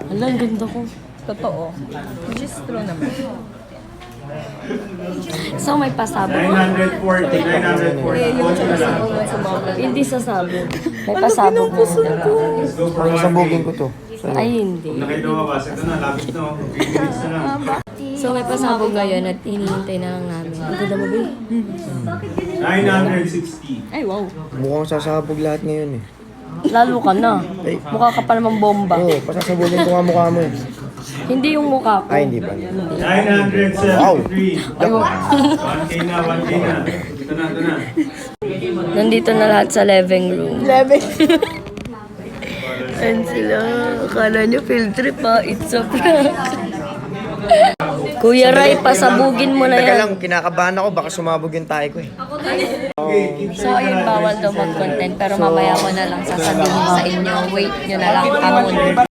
Hala, ang ganda ko. Totoo. Which is true naman. So, may pasabog. 940, 940. Yung sa mga Hindi sasabog. May pasabog mo. Parang sabugin ko to. Ay, hindi. Kung nakita mo ba, ito na, lapit na. 3 minutes na lang. So, may pasabog ngayon at hinihintay na lang namin. Ang ganda mo, babe. 960. Ay, wow. Mukhang sasabog lahat ngayon eh. Lalo ka na. Mukha ka pa namang bomba. Oo, pasasabugin ko nga mukha mo eh. Hindi yung mukha ko. Ay, hindi ba? 973. 1K na, 1K na. Ito na, ito na. Nandito na lahat sa living room. Ayan sila. Akala nyo field trip ha. It's a prank. Kuya Ray, pasabugin mo na Teka yan. lang, kinakabahan ako, baka sumabog yung tayo ko eh. So, ayun, bawal daw mag-content. Pero mamaya mo na lang sasabihin sa inyo. Wait nyo na lang. Amon.